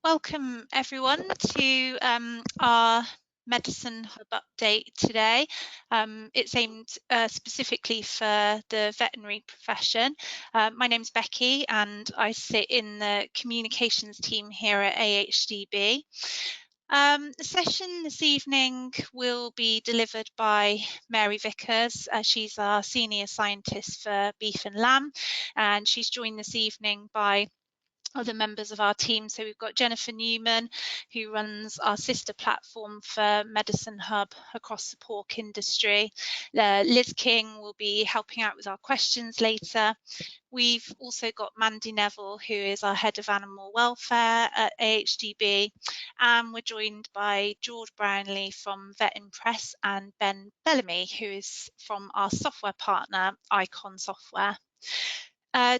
Welcome everyone to our Medicine Hub update today. It's aimed specifically for the veterinary profession. My name's Becky and I sit in the communications team here at AHDB. The session this evening will be delivered by Mary Vickers. She's our senior scientist for beef and lamb, and she's joined this evening by other members of our team. So we've got Jennifer Newman, who runs our sister platform for Medicine Hub across the pork industry. Liz King will be helping out with our questions later. We've also got Mandy Neville, who is our head of animal welfare at AHDB, and we're joined by George Brownlee from Vet Impress and Ben Bellamy, who is from our software partner, Icon Software.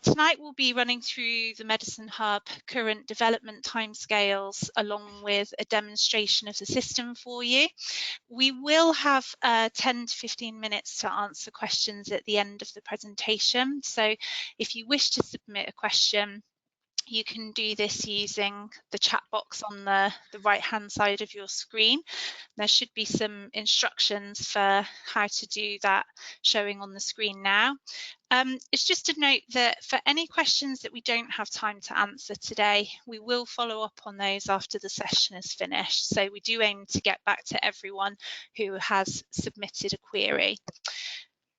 Tonight we'll be running through the Medicine Hub current development timescales along with a demonstration of the system for you. We will have 10 to 15 minutes to answer questions at the end of the presentation. So if you wish to submit a question, you can do this using the chat box on the right hand side of your screen. There should be some instructions for how to do that showing on the screen now. It's just a note that for any questions that we don't have time to answer today, we will follow up on those after the session is finished. So we do aim to get back to everyone who has submitted a query.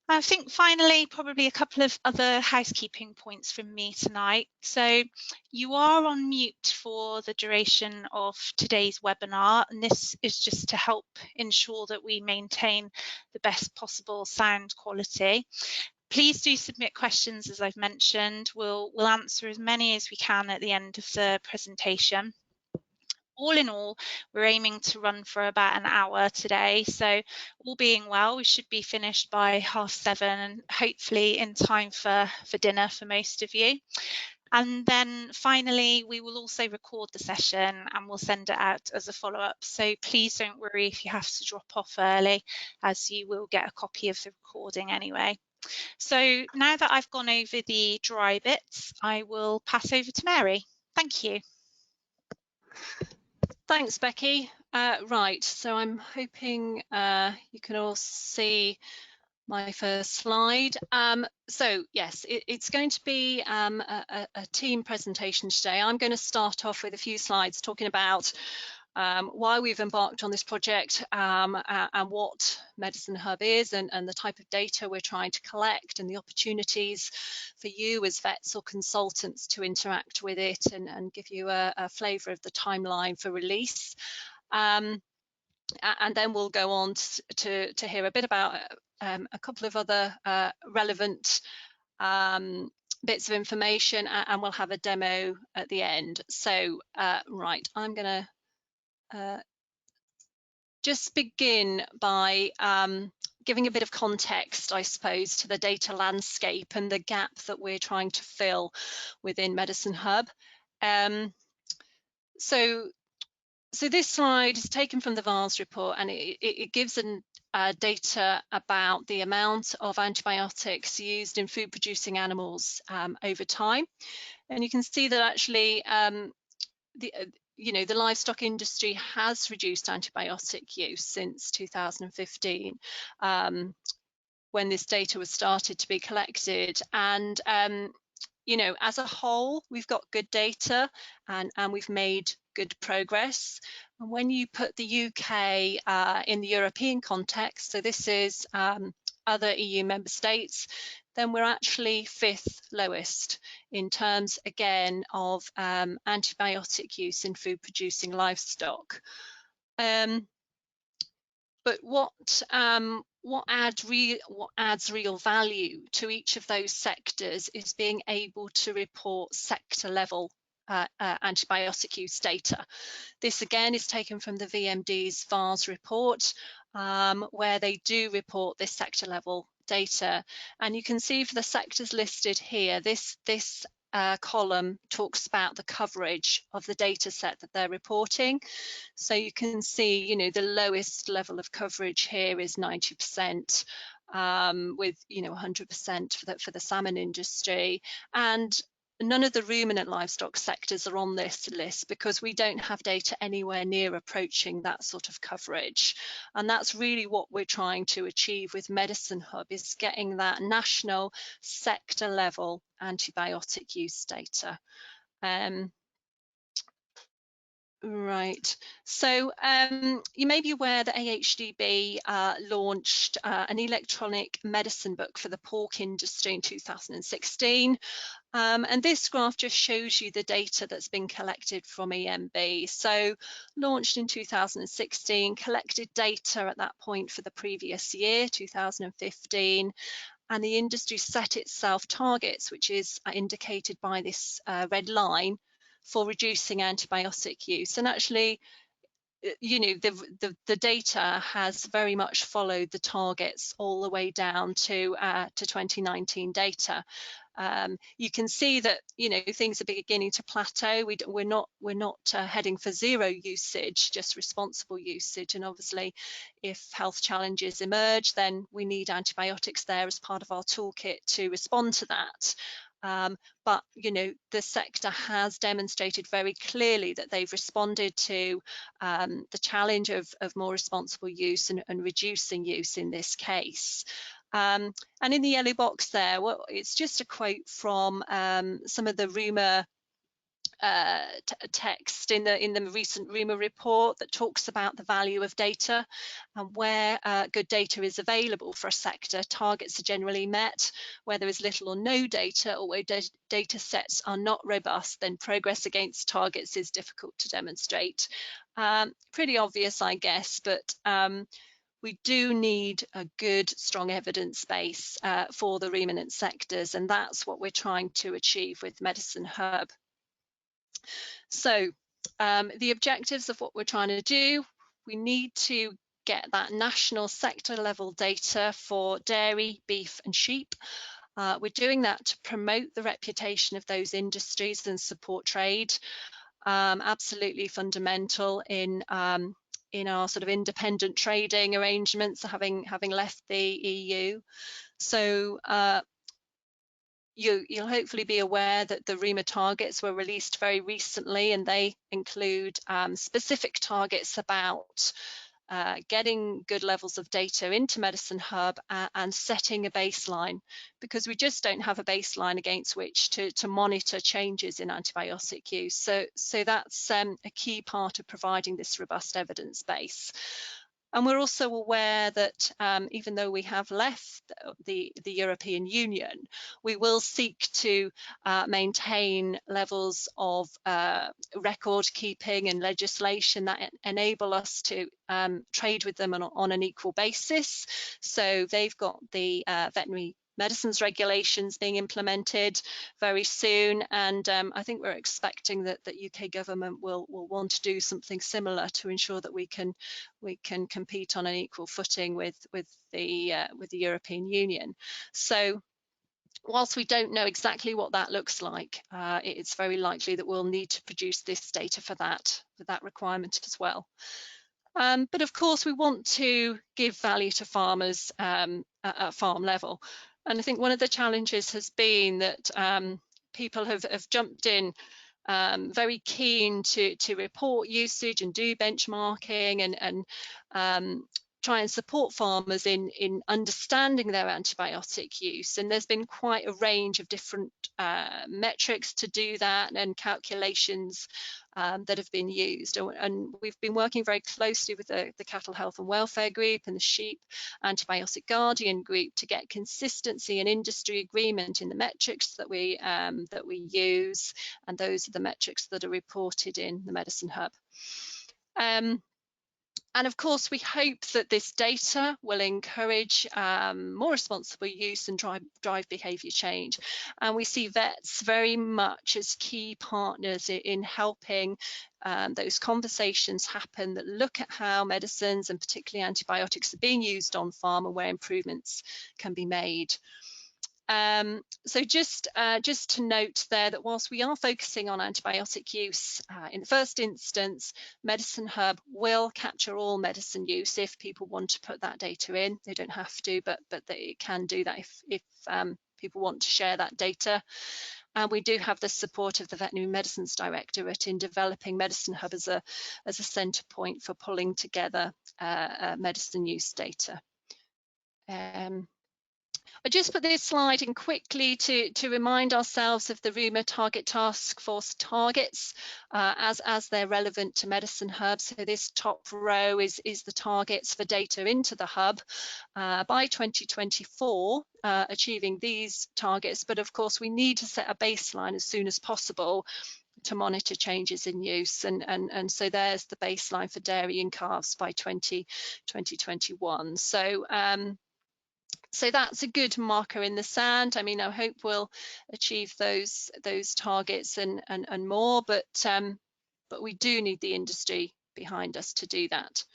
I think finally, probably a couple of other housekeeping points from me tonight. So you are on mute for the duration of today's webinar, and this is just to help ensure that we maintain the best possible sound quality. Please do submit questions, as I've mentioned. We'll answer as many as we can at the end of the presentation. All in all, we're aiming to run for about an hour today. So all being well, we should be finished by 7:30 and hopefully in time for dinner for most of you. And then finally, we will also record the session and we'll send it out as a follow-up. So please don't worry if you have to drop off early, as you will get a copy of the recording anyway. So now that I've gone over the dry bits, I will pass over to Mary. Thank you. Thanks, Becky. Right, so I'm hoping you can all see my first slide. So yes, it's going to be a team presentation today. I'm going to start off with a few slides talking about why we've embarked on this project and what Medicine Hub is and the type of data we're trying to collect and the opportunities for you as vets or consultants to interact with it and give you a flavour of the timeline for release. And then we'll go on to hear a bit about a couple of other relevant bits of information, and we'll have a demo at the end. So right, I'm going to just begin by giving a bit of context, I suppose, to the data landscape and the gap that we're trying to fill within Medicine Hub. So this slide is taken from the VARS report, and it gives data about the amount of antibiotics used in food-producing animals over time. And you can see that actually the livestock industry has reduced antibiotic use since 2015, when this data was started to be collected. And as a whole, we've got good data and we've made good progress. And when you put the UK in the European context, so this is other EU member states, then we're actually 5th lowest in terms, again, of antibiotic use in food-producing livestock. But what adds real value to each of those sectors is being able to report sector-level antibiotic use data. This again is taken from the VMD's VARS report, where they do report this sector level data. And you can see for the sectors listed here, this column talks about the coverage of the data set that they're reporting. So you can see, the lowest level of coverage here is 90%, with 100% for the salmon industry. And none of the ruminant livestock sectors are on this list because we don't have data anywhere near approaching that sort of coverage. And that's really what we're trying to achieve with Medicine Hub, is getting that national sector level antibiotic use data. Right, so you may be aware that AHDB launched an electronic medicine book for the pork industry in 2016. And this graph just shows you the data that's been collected from EMB. So launched in 2016, collected data at that point for the previous year, 2015, and the industry set itself targets, which is indicated by this red line, for reducing antibiotic use. And actually, you know, the data has very much followed the targets all the way down to 2019 data. You can see that, you know, things are beginning to plateau. We're not heading for zero usage, just responsible usage. And obviously, if health challenges emerge, then we need antibiotics there as part of our toolkit to respond to that. But, you know, the sector has demonstrated very clearly that they've responded to the challenge of more responsible use and reducing use in this case. And in the yellow box there, well, it's just a quote from some of the rumour text in the recent rumour report that talks about the value of data, and where good data is available for a sector, targets are generally met. Where there is little or no data, or where data sets are not robust, then progress against targets is difficult to demonstrate. Pretty obvious, I guess, but we do need a good, strong evidence base for the ruminant sectors, and that's what we're trying to achieve with Medicine Hub. So the objectives of what we're trying to do, we need to get that national sector level data for dairy, beef and sheep. We're doing that to promote the reputation of those industries and support trade. Absolutely fundamental in our sort of independent trading arrangements, having left the EU. So you'll hopefully be aware that the rumour targets were released very recently, and they include specific targets about getting good levels of data into Medicine Hub and setting a baseline, because we just don't have a baseline against which to monitor changes in antibiotic use. So that's a key part of providing this robust evidence base. And we're also aware that even though we have left the European Union, we will seek to maintain levels of record keeping and legislation that enable us to trade with them on an equal basis. So they've got the veterinary medicines regulations being implemented very soon, and I think we're expecting that the UK government will want to do something similar to ensure that we can compete on an equal footing with the European Union. So whilst we don't know exactly what that looks like, it's very likely that we'll need to produce this data for that requirement as well. But of course, we want to give value to farmers at farm level. And I think one of the challenges has been that people have jumped in very keen to report usage and do benchmarking and try and support farmers in understanding their antibiotic use. And there's been quite a range of different metrics to do that, and calculations that have been used. And we've been working very closely with the Cattle Health and Welfare Group and the Sheep Antibiotic Guardian Group to get consistency and industry agreement in the metrics that we use, and those are the metrics that are reported in the Medicine Hub. And of course, we hope that this data will encourage more responsible use and drive behaviour change. And we see vets very much as key partners in helping those conversations happen that look at how medicines and particularly antibiotics are being used on farm and where improvements can be made. So just to note there that whilst we are focusing on antibiotic use in the first instance, Medicine Hub will capture all medicine use if people want to put that data in. They don't have to, but they can do that if people want to share that data. And we do have the support of the Veterinary Medicines Directorate in developing Medicine Hub as a centre point for pulling together medicine use data. I just put this slide in quickly to remind ourselves of the RUMA Target Task Force targets as they're relevant to Medicine Hub. So this top row is the targets for data into the hub by 2024, achieving these targets. But of course, we need to set a baseline as soon as possible to monitor changes in use, and so there's the baseline for dairy and calves by 2021. So that's a good marker in the sand. I mean, I hope we'll achieve those targets and more, but we do need the industry behind us to do that.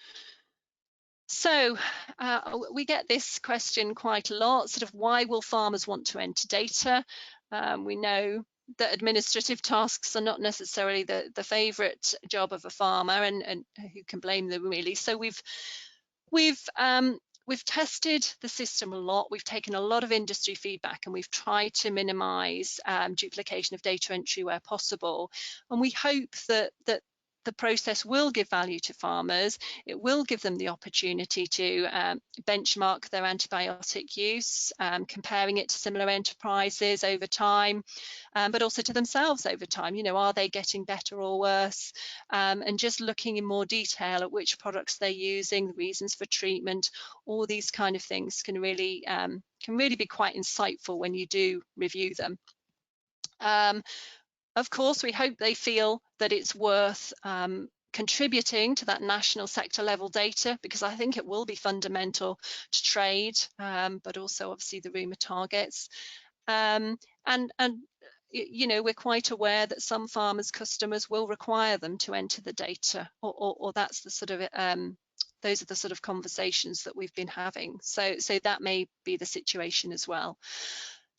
So we get this question quite a lot, sort of why will farmers want to enter data? We know that administrative tasks are not necessarily the favourite job of a farmer, and who can blame them really. So we've tested the system a lot. We've taken a lot of industry feedback, and we've tried to minimise duplication of data entry where possible. And we hope that the process will give value to farmers. It will give them the opportunity to benchmark their antibiotic use, comparing it to similar enterprises over time, but also to themselves over time. You know, are they getting better or worse? And just looking in more detail at which products they're using, the reasons for treatment, all these kind of things can really be quite insightful when you do review them. Of course, we hope they feel that it's worth contributing to that national sector level data, because I think it will be fundamental to trade, but also obviously the RUMA targets. And you know, we're quite aware that some farmers' customers will require them to enter the data, or that's the sort of those are the sort of conversations that we've been having. So that may be the situation as well.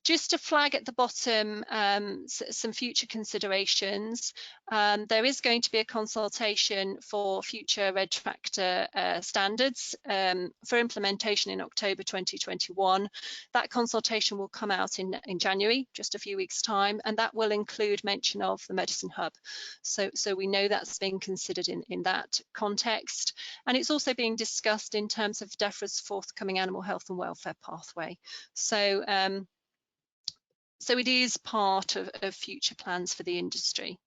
Just to flag at the bottom some future considerations, there is going to be a consultation for future red tractor standards for implementation in October 2021. That consultation will come out in January, just a few weeks' time, and that will include mention of the Medicine Hub. So we know that's being considered in that context. And it's also being discussed in terms of DEFRA's forthcoming animal health and welfare pathway. So it is part of future plans for the industry.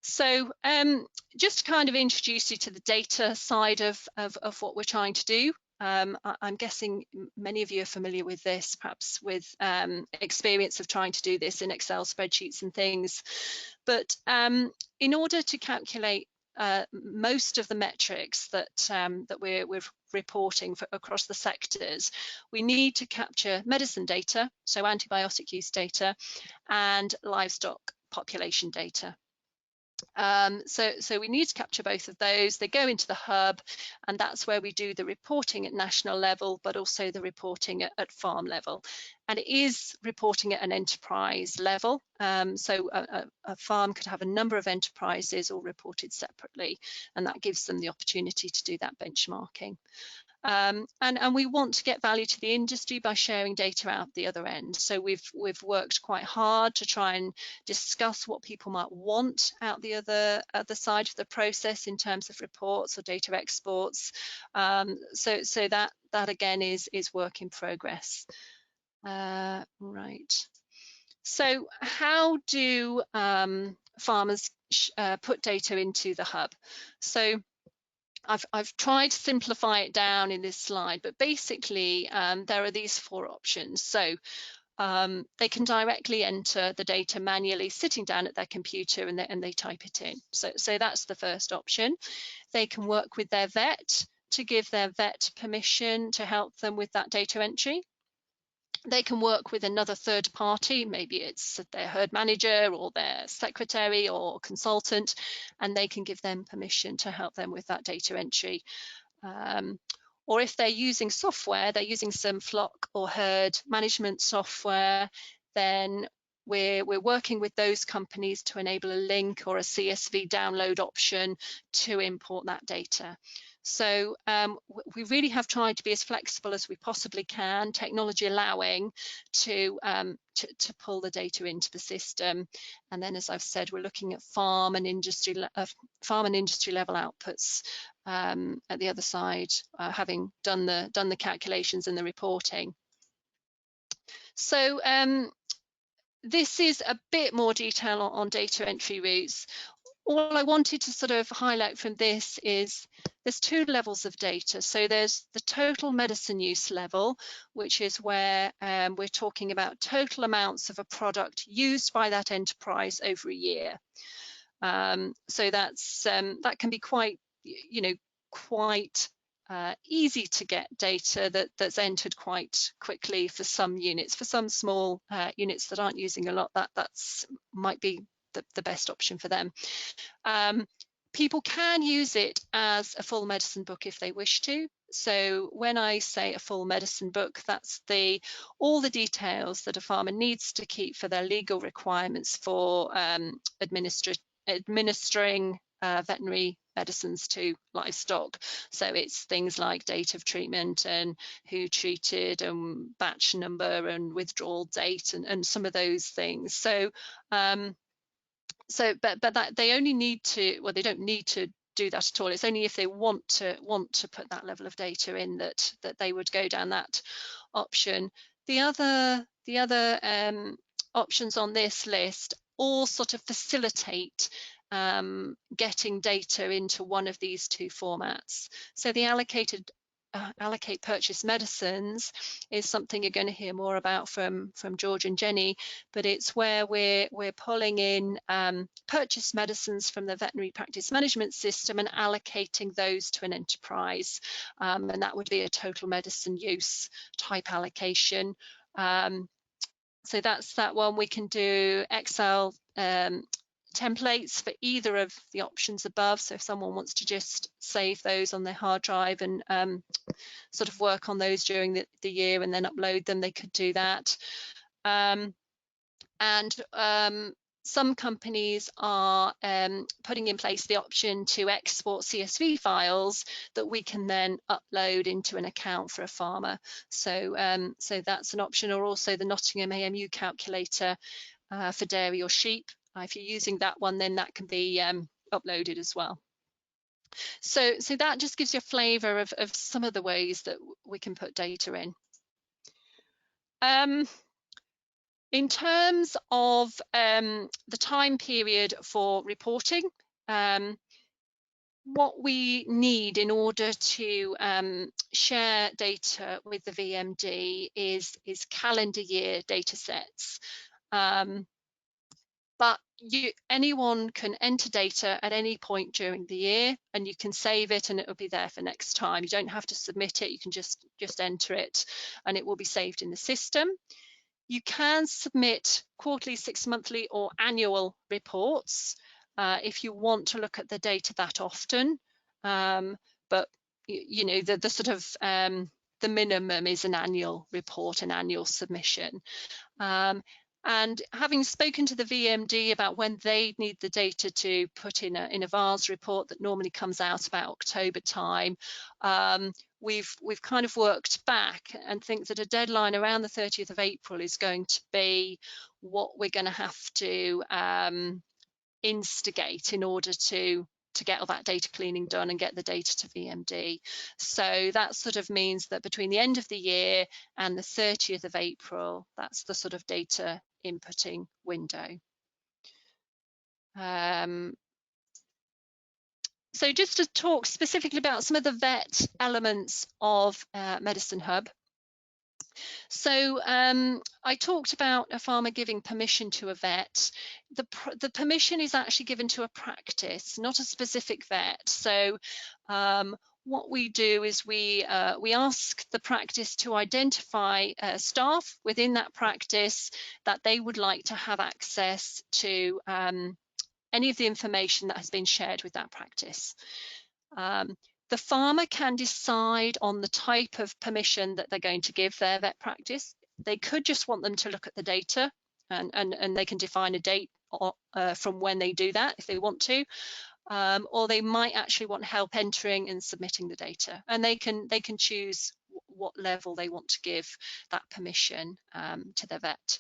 So just to kind of introduce you to the data side of what we're trying to do. I'm guessing many of you are familiar with this, perhaps with experience of trying to do this in Excel spreadsheets and things. But in order to calculate most of the metrics that we're reporting across the sectors, we need to capture medicine data, so antibiotic use data, and livestock population data. So we need to capture both of those. They go into the hub, and that's where we do the reporting at national level, but also the reporting at farm level. And it is reporting at an enterprise level. So a farm could have a number of enterprises all reported separately, and that gives them the opportunity to do that benchmarking. And we want to get value to the industry by sharing data out the other end. So we've worked quite hard to try and discuss what people might want out the other side of the process in terms of reports or data exports. So that again is work in progress. Right. So how do farmers put data into the hub? So I've tried to simplify it down in this slide, but basically there are these four options. So they can directly enter the data manually, sitting down at their computer, and they type it in. So that's the first option. They can work with their vet to give their vet permission to help them with that data entry. They can work with another third party, maybe it's their herd manager or their secretary or consultant, and they can give them permission to help them with that data entry. Or if they're using software, they're using some flock or herd management software, then we're working with those companies to enable a link or a CSV download option to import that data. So we really have tried to be as flexible as we possibly can, technology allowing, to pull the data into the system. And then, as I've said, we're looking at farm and industry level outputs at the other side, having done the calculations and the reporting. So this is a bit more detail on data entry routes. All I wanted to sort of highlight from this is there's two levels of data. So there's the total medicine use level, which is where we're talking about total amounts of a product used by that enterprise over a year. So that can be quite, quite easy to get data that's entered quite quickly for some units. For some small units that aren't using a lot, that's might be the best option for them. People can use it as a full medicine book if they wish to. So when I say a full medicine book, that's all the details that a farmer needs to keep for their legal requirements for administering veterinary medicines to livestock. So it's things like date of treatment and who treated and batch number and withdrawal date and some of those things. So but that they only need to, well, they don't need to do that at all. It's only if they want to put that level of data in that they would go down that option. The other options on this list all sort of facilitate getting data into one of these two formats. So the allocate purchase medicines is something you're going to hear more about from George and Jenny, but it's where we're pulling in purchase medicines from the veterinary practice management system and allocating those to an enterprise, and that would be a total medicine use type allocation. So that's that one. We can do Excel templates for either of the options above. So if someone wants to just save those on their hard drive and sort of work on those during the year and then upload them, they could do that. Some companies are putting in place the option to export CSV files that we can then upload into an account for a farmer. So that's an option, or also the Nottingham AMU calculator for dairy or sheep. If you're using that one, then that can be uploaded as well. So that just gives you a flavour of some of the ways that we can put data in. In terms of the time period for reporting, what we need in order to share data with the VMD is calendar year data sets. But anyone can enter data at any point during the year, and you can save it and it will be there for next time. You don't have to submit it, you can just enter it and it will be saved in the system. You can submit quarterly, 6 monthly or annual reports if you want to look at the data that often, but the sort of the minimum is an annual report, an annual submission. And having spoken to the VMD about when they need the data to put in a VARS report that normally comes out about October time, we've kind of worked back and think that a deadline around the 30th of April is going to be what we're going to have to instigate in order to get all that data cleaning done and get the data to VMD. So that sort of means that between the end of the year and the 30th of April, that's the sort of data inputting window. So just to talk specifically about some of the vet elements of Medicine Hub. So I talked about a farmer giving permission to a vet. The permission is actually given to a practice, not a specific vet. So what we do is we ask the practice to identify staff within that practice that they would like to have access to any of the information that has been shared with that practice. The farmer can decide on the type of permission that they're going to give their vet practice. They could just want them to look at the data, and they can define a date from when they do that if they want to. or they might actually want help entering and submitting the data, and they can choose what level they want to give that permission to their vet.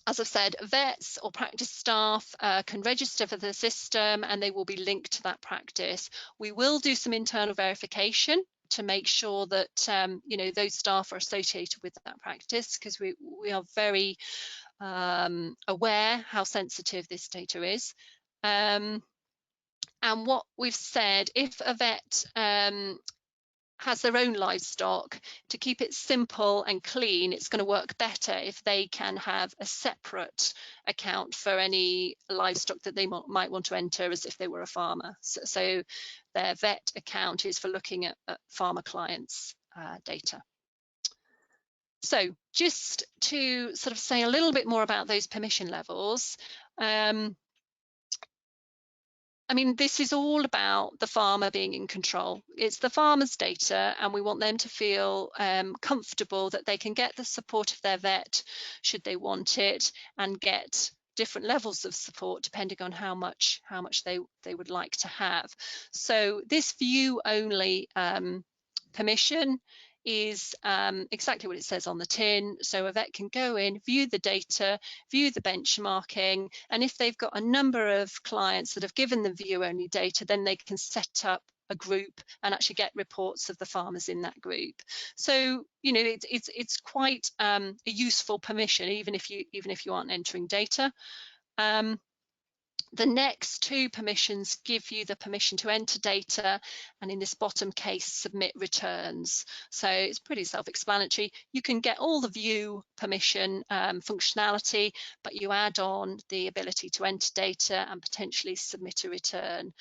As I've said, vets or practice staff can register for the system, and they will be linked to that practice. We will do some internal verification to make sure that you know, those staff are associated with that practice, because we are very aware how sensitive this data is. And what we've said, if a vet has their own livestock, to keep it simple and clean, it's going to work better if they can have a separate account for any livestock that they might want to enter as if they were a farmer. So their vet account is for looking at farmer clients' data. So just to sort of say a little bit more about those permission levels, I mean, this is all about the farmer being in control. It's the farmer's data, and we want them to feel comfortable that they can get the support of their vet should they want it, and get different levels of support depending on how much they would like to have. So this view only permission is exactly what it says on the tin. So a vet can go in, view the data, view the benchmarking, and if they've got a number of clients that have given them view only data, then they can set up a group and actually get reports of the farmers in that group. So you know, it's quite a useful permission, even if you aren't entering data. The next two permissions give you the permission to enter data, and in this bottom case, submit returns. So it's pretty self-explanatory. You can get all the view permission functionality, but you add on the ability to enter data and potentially submit a return.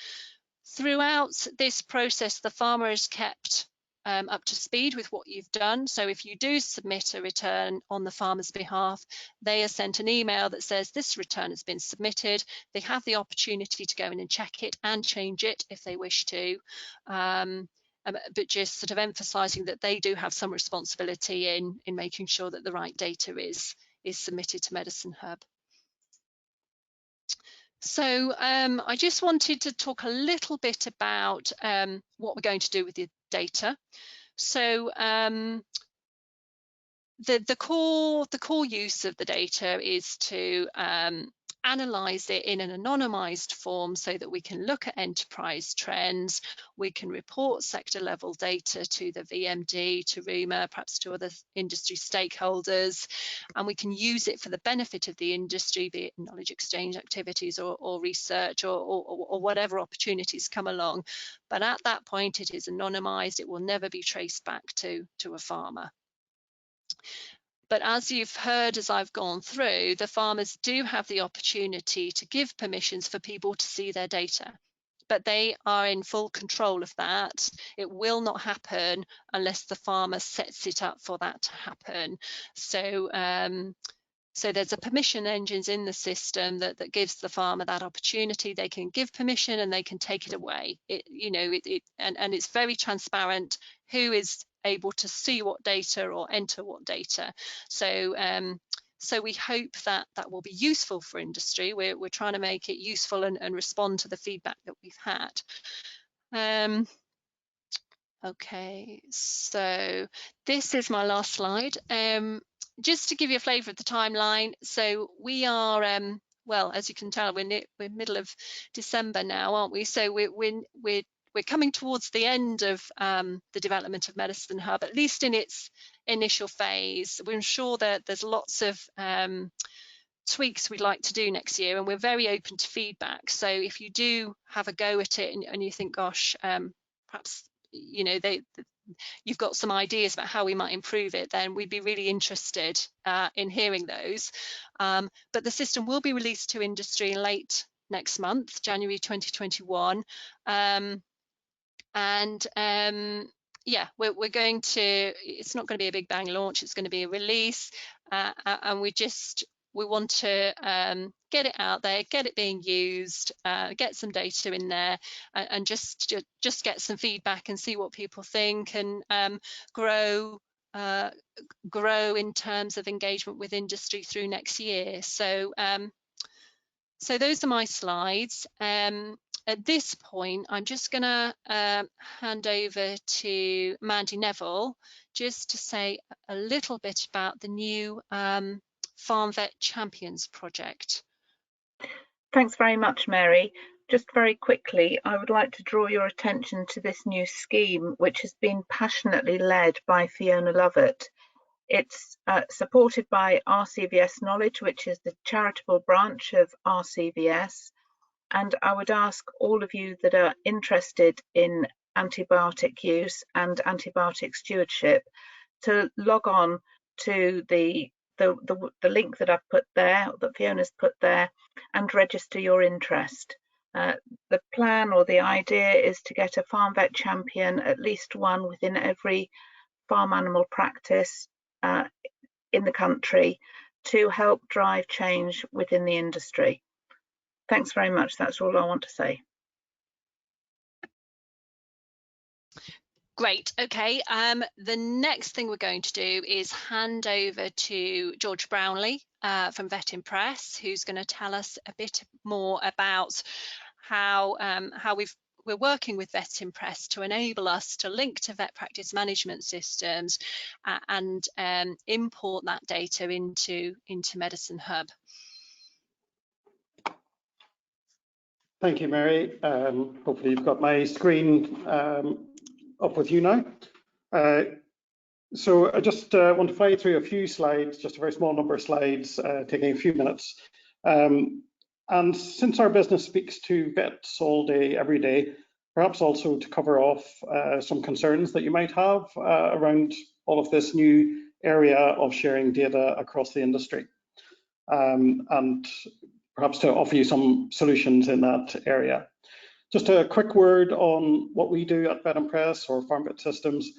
Throughout this process, the farmer is kept up to speed with what you've done. So if you do submit a return on the farmer's behalf, they are sent an email that says this return has been submitted. They have the opportunity to go in and check it and change it if they wish to. But just sort of emphasising that they do have some responsibility in making sure that the right data is submitted to Medicine Hub. So I just wanted to talk a little bit about what we're going to do with the data. So the core use of the data is to analyze it in an anonymized form so that we can look at enterprise trends, we can report sector level data to the VMD, to RUMA, perhaps to other industry stakeholders, and we can use it for the benefit of the industry, be it knowledge exchange activities or research or whatever opportunities come along. But at that point, it is anonymized, it will never be traced back to a farmer. But as you've heard as I've gone through, the farmers do have the opportunity to give permissions for people to see their data, but they are in full control of that. It will not happen unless the farmer sets it up for that to happen. So so there's a permission engines in the system that gives the farmer that opportunity. They can give permission and they can take it away. And it's very transparent who is able to see what data or enter what data. So so we hope that will be useful for industry. We're trying to make it useful and respond to the feedback that we've had. Okay, so this is my last slide. Just to give you a flavour of the timeline, so we are, well, as you can tell, we're middle of December now, aren't we? So we're coming towards the end of the development of Medicine Hub, at least in its initial phase. We're sure that there's lots of tweaks we'd like to do next year, and we're very open to feedback. So if you do have a go at it and you think, gosh, perhaps you know you've got some ideas about how we might improve it, then we'd be really interested in hearing those. But the system will be released to industry in late next month, January 2021. Yeah, we're going to, it's not going to be a big bang launch, it's going to be a release, and we want to get it out there, get it being used, get some data in there, and just get some feedback and see what people think, and grow in terms of engagement with industry through next year. So So those are my slides. At this point, I'm just going to hand over to Mandy Neville just to say a little bit about the new Farm Vet Champions project. Thanks very much, Mary. Just very quickly, I would like to draw your attention to this new scheme, which has been passionately led by Fiona Lovett. It's supported by RCVS Knowledge, which is the charitable branch of RCVS. And I would ask all of you that are interested in antibiotic use and antibiotic stewardship to log on to the link that I've put there, that Fiona's put there, and register your interest. The plan or the idea is to get a farm vet champion, at least one within every farm animal practice in the country, to help drive change within the industry. Thanks very much. That's all I want to say. Great. Okay. The next thing we're going to do is hand over to George Brownlee from Vet Impress, who's going to tell us a bit more about how we're working with Vet Impress to enable us to link to vet practice management systems and import that data into Medicine Hub. Thank you, Mary. Hopefully you've got my screen up with you now. So I just want to fly through a few slides, just a very small number of slides, taking a few minutes. And since our business speaks to vets all day, every day, perhaps also to cover off some concerns that you might have around all of this new area of sharing data across the industry. And perhaps to offer you some solutions in that area. Just a quick word on what we do at Vet Impress or Farm Vet Systems,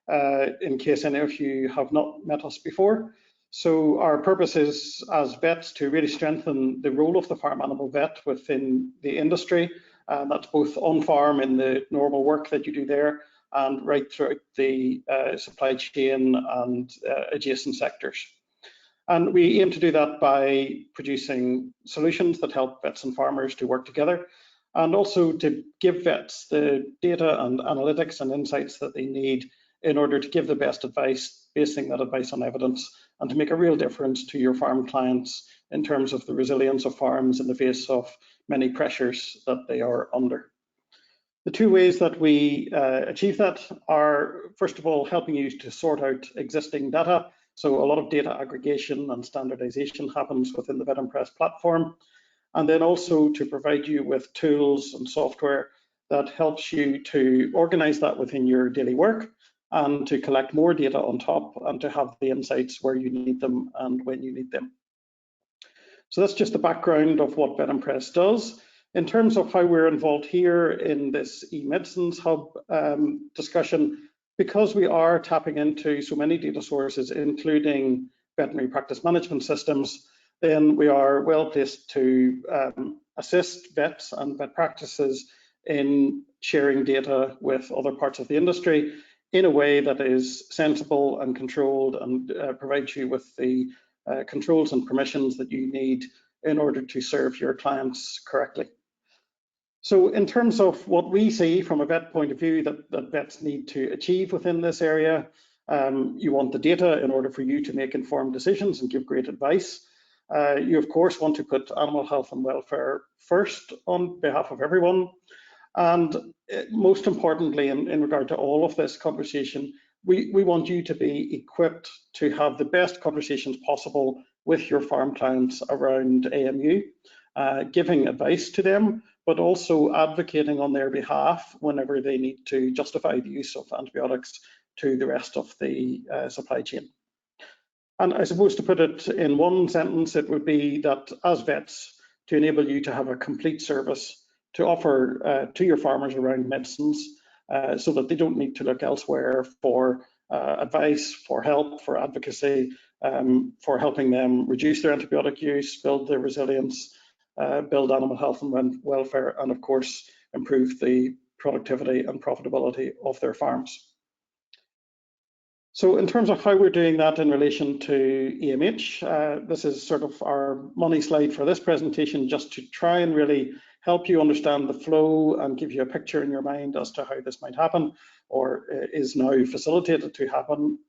in case any of you have not met us before. So our purpose is, as vets, to really strengthen the role of the farm animal vet within the industry. That's both on farm in the normal work that you do there and right throughout the supply chain and adjacent sectors. And we aim to do that by producing solutions that help vets and farmers to work together, and also to give vets the data and analytics and insights that they need in order to give the best advice, basing that advice on evidence, and to make a real difference to your farm clients in terms of the resilience of farms in the face of many pressures that they are under. The two ways that we achieve that are, first of all, helping you to sort out existing data. So a lot of data aggregation and standardization happens within the Vet Impress platform. And then also to provide you with tools and software that helps you to organize that within your daily work and to collect more data on top and to have the insights where you need them and when you need them. So that's just the background of what Vet Impress does. In terms of how we're involved here in this eMedicines Hub discussion, because we are tapping into so many data sources, including veterinary practice management systems, then we are well placed to assist vets and vet practices in sharing data with other parts of the industry in a way that is sensible and controlled and provides you with the controls and permissions that you need in order to serve your clients correctly. So in terms of what we see from a vet point of view that vets need to achieve within this area, you want the data in order for you to make informed decisions and give great advice. You of course want to put animal health and welfare first on behalf of everyone. And most importantly, in regard to all of this conversation, we want you to be equipped to have the best conversations possible with your farm clients around AMU, giving advice to them, but also advocating on their behalf whenever they need to justify the use of antibiotics to the rest of the supply chain. And I suppose to put it in one sentence, it would be that as vets, to enable you to have a complete service to offer to your farmers around medicines so that they don't need to look elsewhere for advice, for help, for advocacy, for helping them reduce their antibiotic use, build their resilience, build animal health and welfare, and of course, improve the productivity and profitability of their farms. So in terms of how we're doing that in relation to AMH, this is sort of our money slide for this presentation, just to try and really help you understand the flow and give you a picture in your mind as to how this might happen, or is now facilitated to happen.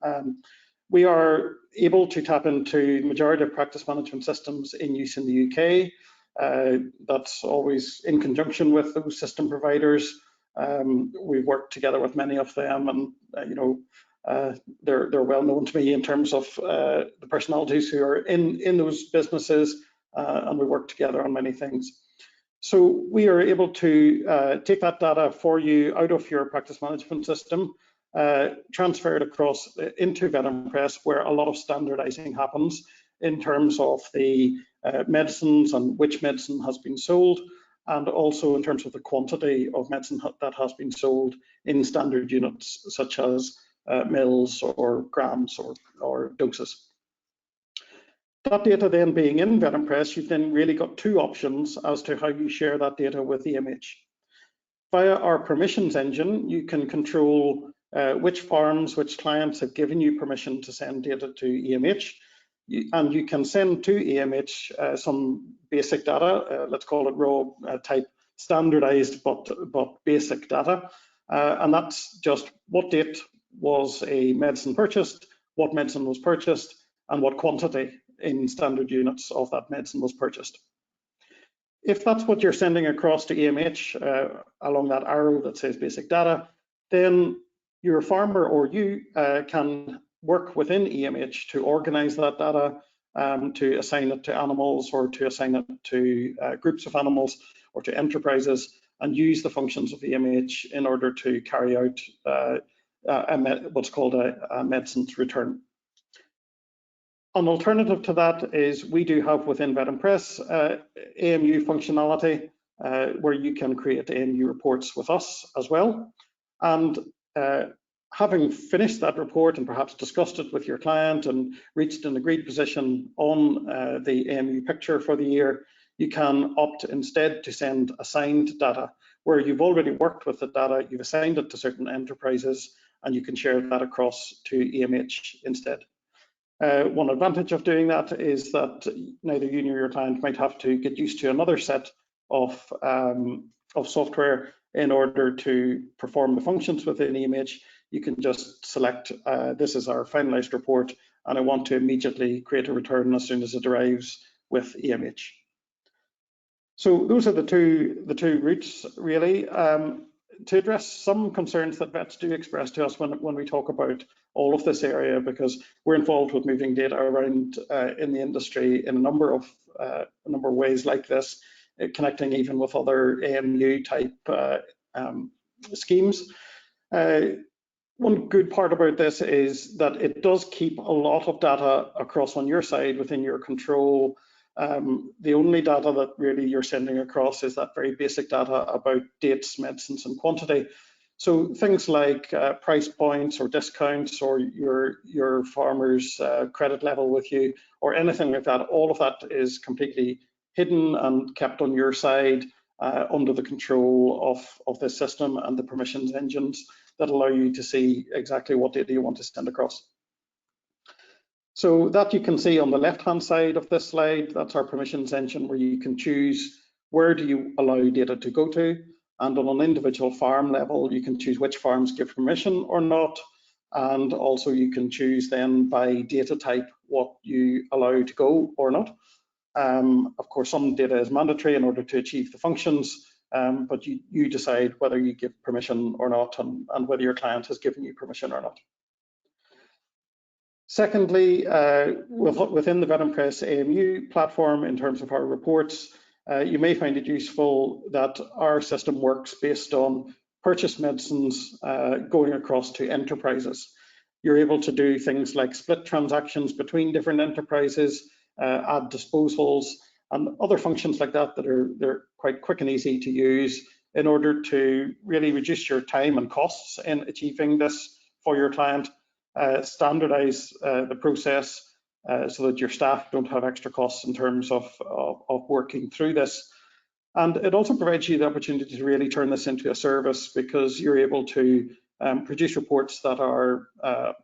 We are able to tap into the majority of practice management systems in use in the UK. That's always in conjunction with those system providers. We've worked together with many of them, and they're well known to me in terms of the personalities who are in those businesses, and we work together on many things. So we are able to take that data for you out of your practice management system, transfer it across into VetImpress, where a lot of standardizing happens in terms of the medicines and which medicine has been sold, and also in terms of the quantity of medicine that has been sold in standard units, such as mils or grams or doses. That data then being in VetImpress, you've then really got two options as to how you share that data with AMH. Via our permissions engine, you can control which farms, which clients have given you permission to send data to AMH, and you can send to AMH some basic data, let's call it raw type standardized but basic data, and that's just what date was a medicine purchased, what medicine was purchased, and what quantity in standard units of that medicine was purchased. If that's what you're sending across to AMH along that arrow that says basic data, then your farmer or you can work within AMH to organize that data, to assign it to animals or to assign it to groups of animals or to enterprises, and use the functions of AMH in order to carry out what's called a medicines return. An alternative to that is we do have within VetImpress AMU functionality where you can create AMU reports with us as well. And having finished that report and perhaps discussed it with your client and reached an agreed position on the AMU picture for the year, you can opt instead to send assigned data, where you've already worked with the data, you've assigned it to certain enterprises, and you can share that across to AMH instead. One advantage of doing that is that neither you nor your client might have to get used to another set of software in order to perform the functions within AMH. You can just select, this is our finalized report, and I want to immediately create a return as soon as it arrives with AMH. So those are the two routes, really. To address some concerns that vets do express to us when we talk about all of this area, because we're involved with moving data around in the industry in a number of ways like this, connecting even with other AMU type schemes. One good part about this is that it does keep a lot of data across on your side within your control. The only data that really you're sending across is that very basic data about dates, medicines, and quantity. So things like price points or discounts or your farmer's credit level with you or anything like that, all of that is completely hidden and kept on your side under the control of this system and the permissions engines that allow you to see exactly what data you want to send across. So that you can see on the left-hand side of this slide, that's our permissions engine, where you can choose where do you allow data to go to, and on an individual farm level, you can choose which farms give permission or not, and also you can choose then by data type what you allow to go or not. Of course, some data is mandatory in order to achieve the functions, but you decide whether you give permission or not, and whether your client has given you permission or not. Secondly, within the VetImpress AMU platform, in terms of our reports, you may find it useful that our system works based on purchased medicines going across to enterprises. You're able to do things like split transactions between different enterprises, add disposals, and other functions like that they're quite quick and easy to use in order to really reduce your time and costs in achieving this for your client. Standardize the process so that your staff don't have extra costs in terms of working through this. And it also provides you the opportunity to really turn this into a service, because you're able to produce reports that are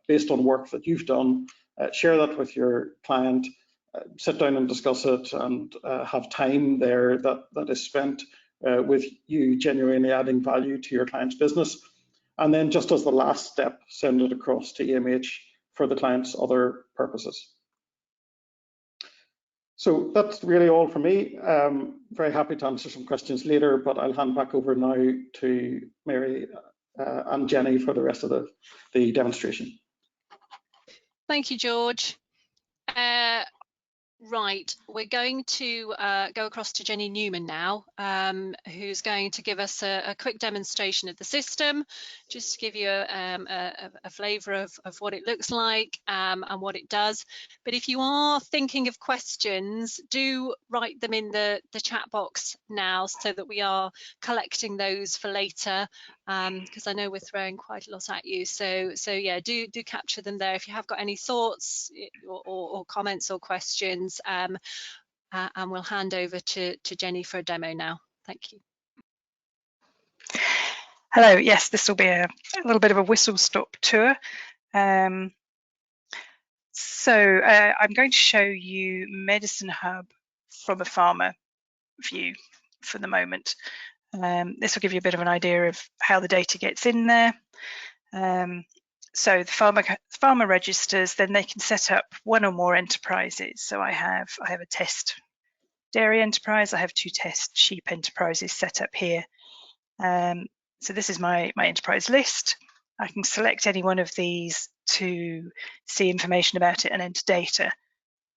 based on work that you've done, share that with your client, sit down and discuss it, and have time there that is spent with you genuinely adding value to your client's business. And then just as the last step, send it across to EMH for the client's other purposes. So that's really all for me. Very happy to answer some questions later, but I'll hand back over now to Mary and Jenny for the rest of the demonstration. Thank you, George. Right, we're going to go across to Jenny Newman now, who's going to give us a quick demonstration of the system, just to give you a flavour of what it looks like and what it does. But if you are thinking of questions, do write them in the chat box now, so that we are collecting those for later, because I know we're throwing quite a lot at you. So yeah, do capture them there if you have got any thoughts or comments or questions. And we'll hand over to Jenny for a demo now. Thank you. Hello, yes, this will be a little bit of a whistle-stop tour. I'm going to show you Medicine Hub from a farmer view for the moment. This will give you a bit of an idea of how the data gets in there. So the farmer registers, then they can set up one or more enterprises. So I have a test dairy enterprise, I have 2 test sheep enterprises set up here. So this is my enterprise list. I can select any one of these to see information about it and enter data.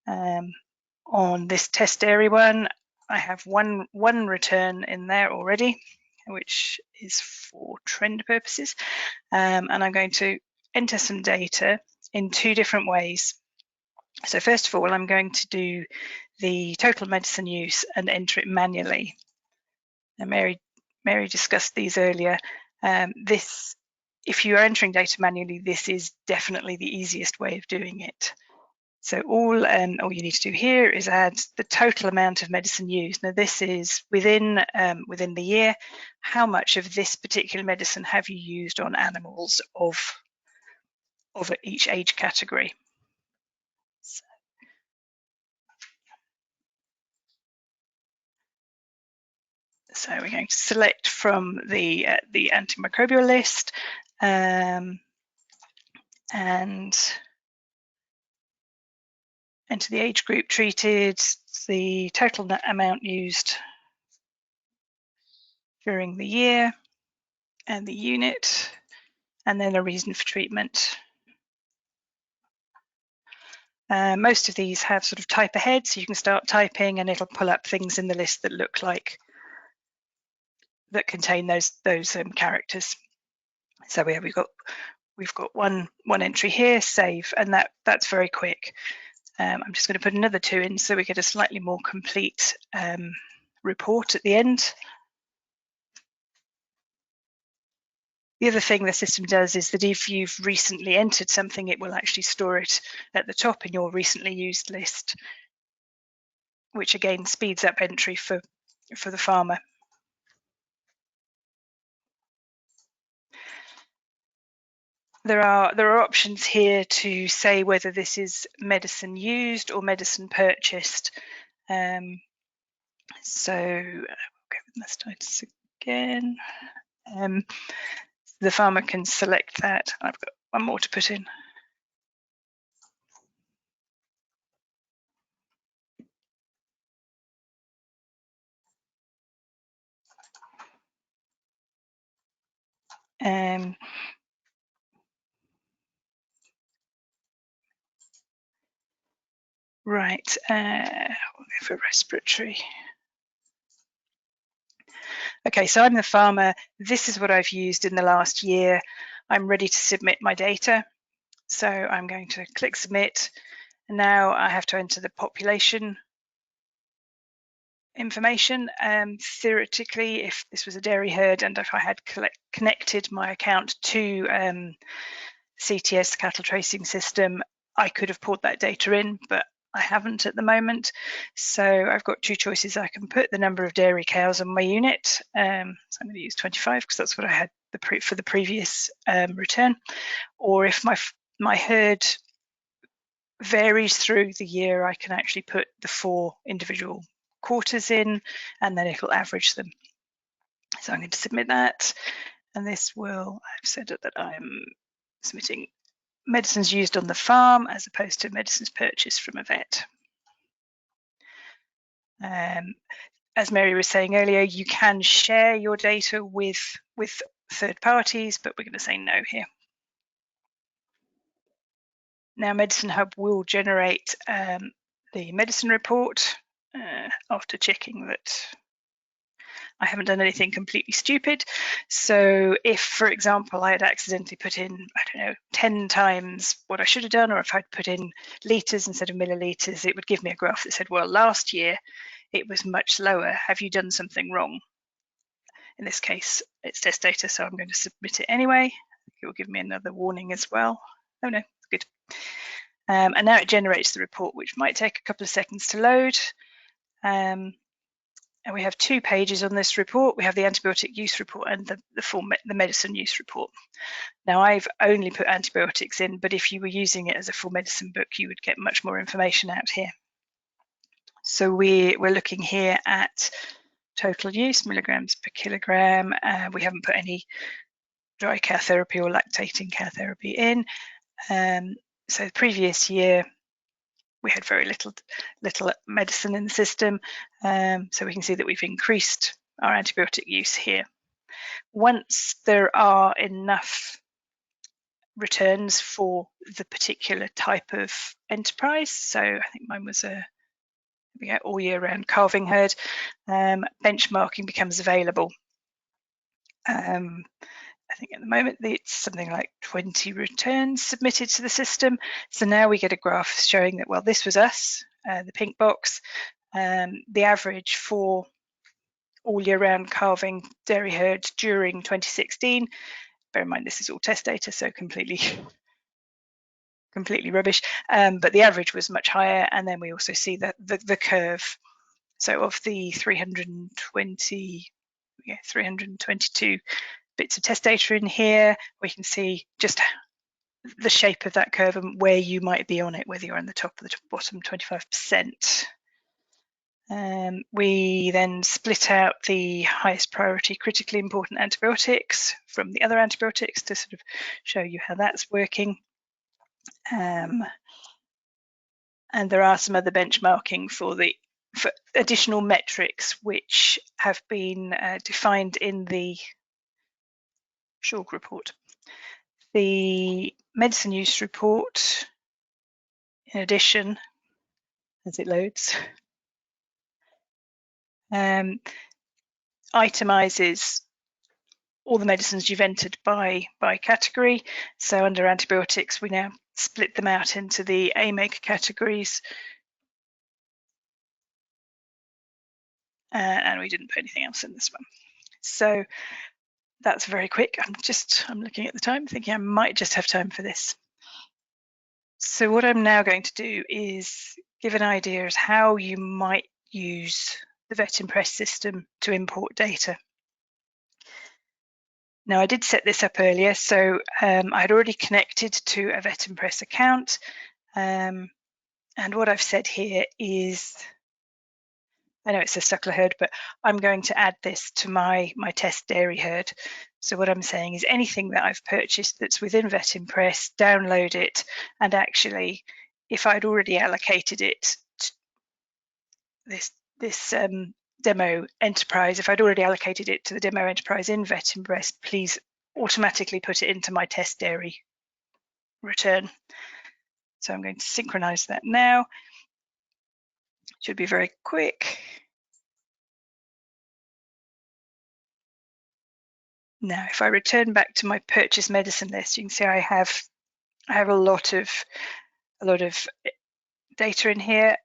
On this test dairy one, I have one return in there already, which is for trend purposes. And I'm going to enter some data in 2 different ways. So first of all, I'm going to do the total medicine use and enter it manually. And Mary discussed these earlier. If you are entering data manually, this is definitely the easiest way of doing it. So all you need to do here is add the total amount of medicine used. Now this is within the year. How much of this particular medicine have you used on animals of each age category? So we're going to select from the antimicrobial list and enter the age group treated, the total amount used during the year, and the unit, and then a reason for treatment. Most of these have sort of type ahead, so you can start typing and it'll pull up things in the list that look like, that contain those characters. So we've got one entry here, save, and that's very quick. I'm just going to put another 2 in so we get a slightly more complete report at the end. The other thing the system does is that if you've recently entered something, it will actually store it at the top in your recently used list, which again speeds up entry for the farmer. There are options here to say whether this is medicine used or medicine purchased. So we'll go with mastitis again. The farmer can select that. I've got one more to put in. Right, we'll go for respiratory. Okay, so I'm the farmer. This is what I've used in the last year. I'm ready to submit my data. So I'm going to click submit. And now I have to enter the population information. Theoretically, if this was a dairy herd and if I had connected my account to CTS cattle tracing system, I could have pulled that data in, but I haven't at the moment. So I've got 2 choices. I can put the number of dairy cows on my unit. So I'm going to use 25 because that's what I had for the previous return, or if my herd varies through the year, I can actually put the 4 individual quarters in, and then it'll average them. So I'm going to submit that, and this will, I've said that I'm submitting medicines used on the farm as opposed to medicines purchased from a vet. As Mary was saying earlier, you can share your data with third parties, but we're going to say no here. Now Medicine Hub will generate the medicine report after checking that I haven't done anything completely stupid. So if, for example, I had accidentally put in, I don't know, 10 times what I should have done, or if I'd put in litres instead of millilitres, it would give me a graph that said, well, last year it was much lower. Have you done something wrong? In this case, it's test data, so I'm going to submit it anyway. It will give me another warning as well. Oh no, good. And now it generates the report, which might take a couple of seconds to load. And we have 2 pages on this report. We have the antibiotic use report and the medicine use report. Now I've only put antibiotics in, but if you were using it as a full medicine book, you would get much more information out here. So we're looking here at total use, milligrams per kilogram. We haven't put any dry cow therapy or lactating cow therapy in. So the previous year, we had very little medicine in the system, so we can see that we've increased our antibiotic use here. Once there are enough returns for the particular type of enterprise, so I think mine was a all year round calving herd, benchmarking becomes available. I think at the moment it's something like 20 returns submitted to the system. So now we get a graph showing that, well, this was us, the pink box. The average for all year round calving dairy herds during 2016, bear in mind this is all test data, so completely rubbish, but the average was much higher. And then we also see that the curve, so of the 322 bits of test data in here, we can see just the shape of that curve and where you might be on it, whether you're on the top or the bottom 25%. We then split out the highest priority critically important antibiotics from the other antibiotics to sort of show you how that's working. And there are some other benchmarking for additional metrics which have been defined in the Shorg report. The medicine use report, in addition, as it loads, itemizes all the medicines you've entered by category. So under antibiotics, we now split them out into the AMEG categories. And we didn't put anything else in this one. So that's very quick. I'm looking at the time, thinking I might just have time for this. So what I'm now going to do is give an idea as how you might use the VetImpress system to import data. Now I did set this up earlier, so I'd already connected to a VetImpress account, and what I've said here is, I know it's a suckler herd, but I'm going to add this to my test dairy herd. So what I'm saying is anything that I've purchased that's within VetImpress, download it, and actually, if I'd already allocated it to this demo enterprise, if I'd already allocated it to the demo enterprise in VetImpress, please automatically put it into my test dairy return. So I'm going to synchronize that now. Should be very quick. Now, if I return back to my purchase medicine list, you can see I have a lot of data in here.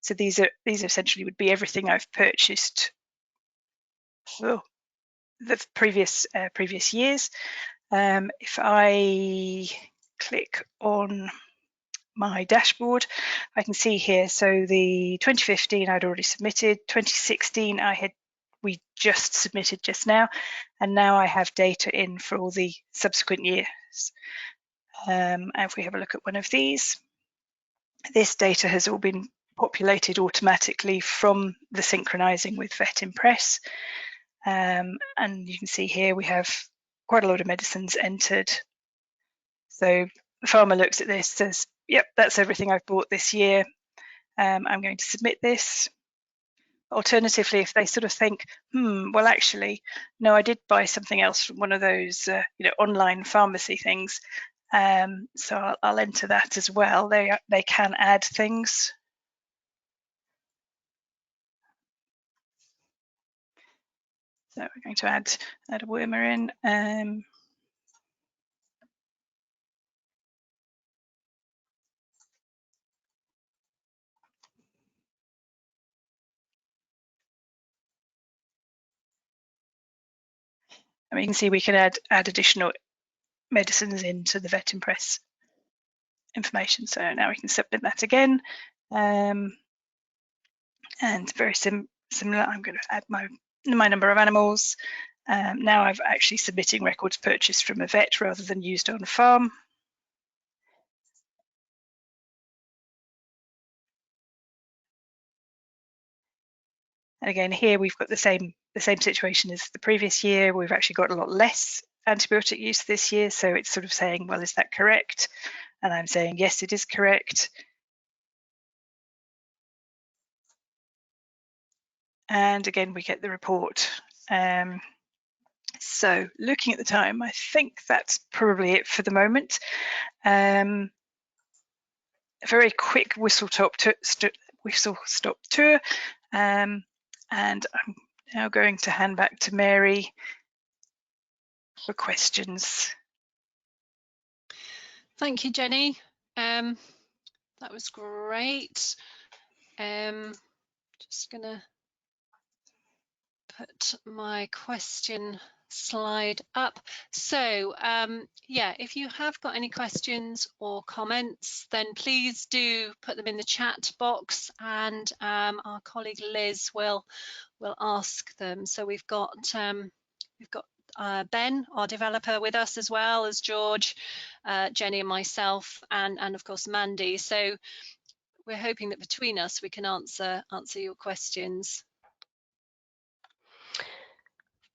So these essentially would be everything I've purchased for the previous years. If I click on my dashboard, I can see here, so the 2015 I'd already submitted, 2016 I had we just submitted just now, and now I have data in for all the subsequent years. And if we have a look at one of these, this data has all been populated automatically from the synchronizing with VetImpress. And you can see here we have quite a lot of medicines entered. So the farmer looks at this, says, yep, that's everything I've bought this year. I'm going to submit this. Alternatively, if they sort of think, well, actually, no, I did buy something else from one of those, online pharmacy things. So I'll enter that as well. They can add things. So we're going to add a wormer in. And you can see we can add additional medicines into the VetImpress information. So now we can submit that again. And very similar, I'm going to add my number of animals. Now I'm actually submitting records purchased from a vet rather than used on farm. And again, here we've got the same situation as the previous year. We've actually got a lot less antibiotic use this year, so it's sort of saying, well, is that correct? And I'm saying, yes, it is correct. And again, we get the report. So looking at the time, I think that's probably it for the moment. A very quick whistle-stop tour. And I'm now going to hand back to Mary for questions. Thank you, Jenny. That was great. Just gonna put my question slide up. So yeah, if you have got any questions or comments, then please do put them in the chat box, and our colleague Liz will ask them. So we've got Ben, our developer, with us, as well as George, Jenny and myself, and of course Mandy. So we're hoping that between us we can answer your questions.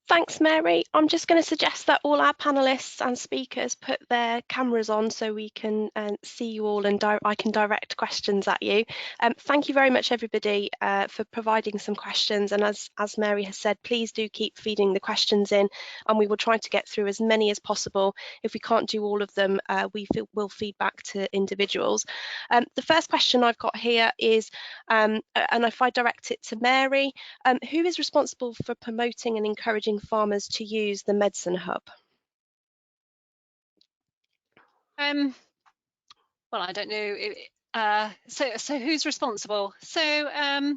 Thanks, Mary. I'm just going to suggest that all our panelists and speakers put their cameras on so we can see you all, and I can direct questions at you. Thank you very much, everybody, for providing some questions. And as Mary has said, please do keep feeding the questions in, and we will try to get through as many as possible. If we can't do all of them, we'll feed back to individuals. The first question I've got here is, and if I direct it to Mary, who is responsible for promoting and encouraging farmers to use the Medicine Hub? Well, I don't know. So who's responsible? So I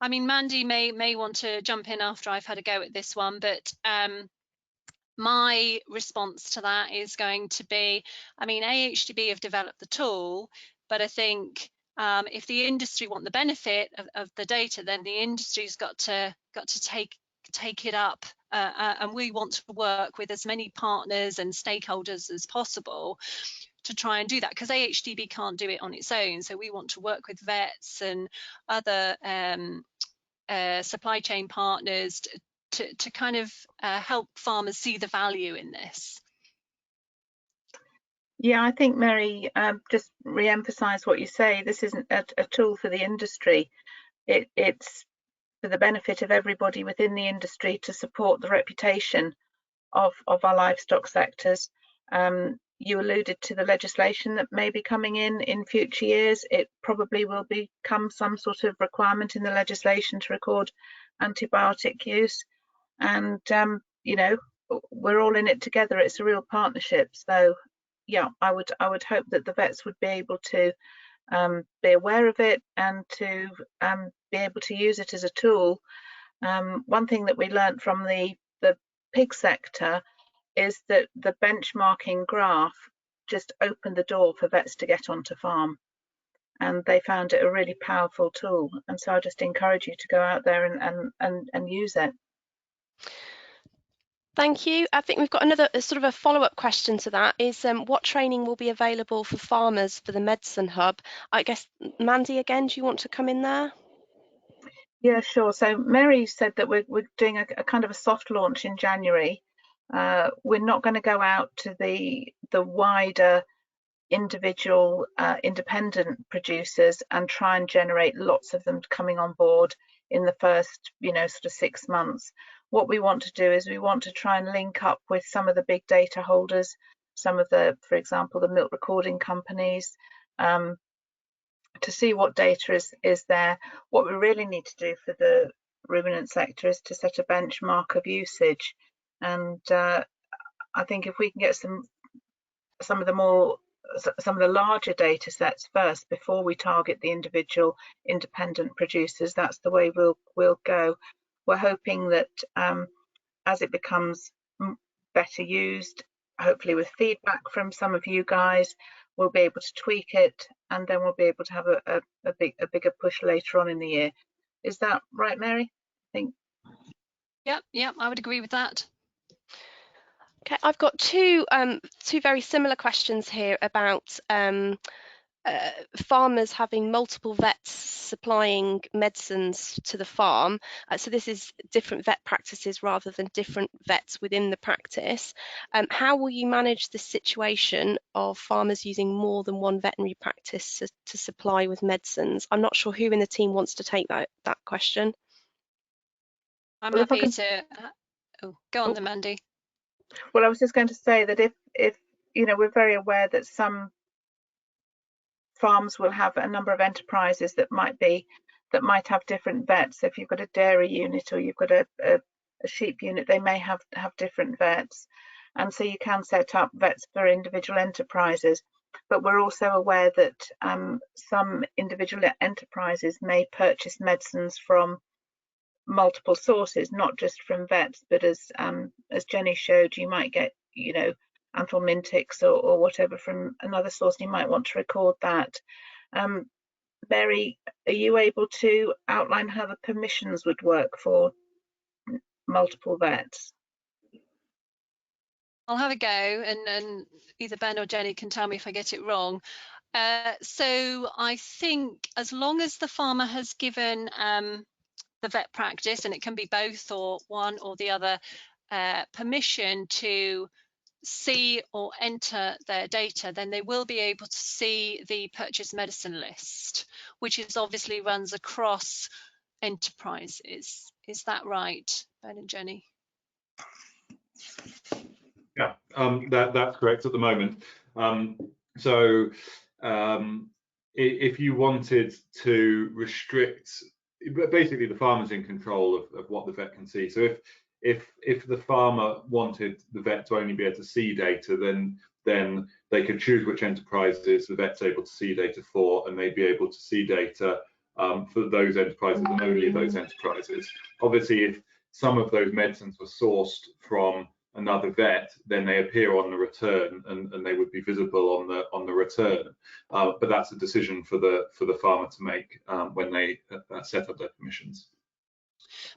mean, Mandy may want to jump in after I've had a go at this one, but my response to that is going to be, I mean, AHDB have developed the tool, but I think if the industry want the benefit of the data, then the industry's got to take it up, and we want to work with as many partners and stakeholders as possible to try and do that, because AHDB can't do it on its own. So we want to work with vets and other supply chain partners to kind of help farmers see the value in this. Yeah, I think, Mary, just re-emphasise what you say. This isn't a tool for the industry. It's for the benefit of everybody within the industry to support the reputation of our livestock sectors. You alluded to the legislation that may be coming in future years. It probably will become some sort of requirement in the legislation to record antibiotic use. And, you know, we're all in it together. It's a real partnership. So, yeah, I would hope that the vets would be able to be aware of it and to be able to use it as a tool. One thing that we learned from the pig sector is that the benchmarking graph just opened the door for vets to get onto farm. and they found it a really powerful tool. And so I just encourage you to go out there and use it. Thank you. I think we've got another sort of a follow-up question to that is what training will be available for farmers for the Medicine Hub? I guess, Mandy, again, do you want to come in there? Yeah, sure. So Mary said that we're doing a kind of a soft launch in January. We're not going to go out to the wider individual independent producers and try and generate lots of them coming on board in the first, sort of 6 months. What we want to do is we want to try and link up with some of the big data holders, some of the, for example, the milk recording companies, to see what data is there. What we really need to do for the ruminant sector is to set a benchmark of usage, and I think if we can get some of the larger data sets first before we target the individual independent producers, that's the way we'll go. We're hoping that as it becomes better used, hopefully with feedback from some of you guys, we'll be able to tweak it, and then we'll be able to have a bigger push later on in the year. Is that right, Mary? I think. Yep, I would agree with that. Okay, I've got two very similar questions here about farmers having multiple vets supplying medicines to the farm. So this is different vet practices rather than different vets within the practice. How will you manage the situation of farmers using more than one veterinary practice to supply with medicines? I'm not sure who in the team wants to take that question. I'm happy to. Go on then, Mandy. Well, I was just going to say that if we're very aware that some farms will have a number of enterprises that might have different vets. So if you've got a dairy unit or you've got a sheep unit, they may have different vets, and so you can set up vets for individual enterprises. But we're also aware that some individual enterprises may purchase medicines from multiple sources, not just from vets, but as Jenny showed, you might get anthelmintics or whatever from another source. You might want to record that. Mary, are you able to outline how the permissions would work for multiple vets? I'll have a go, and either Ben or Jenny can tell me if I get it wrong. So I think as long as the farmer has given the vet practice, and it can be both or one or the other, permission to see or enter their data, then they will be able to see the purchase medicine list, which is obviously runs across enterprises. Is that right, Ben and Jenny? Yeah, that's correct at the moment. So if you wanted to restrict, basically the farmer's in control of what the vet can see. So if the farmer wanted the vet to only be able to see data, then they could choose which enterprises the vet's able to see data for, and they'd be able to see data for those enterprises and only those enterprises. Obviously, if some of those medicines were sourced from another vet, then they appear on the return and they would be visible on the return. But that's a decision for the farmer to make when they set up their permissions.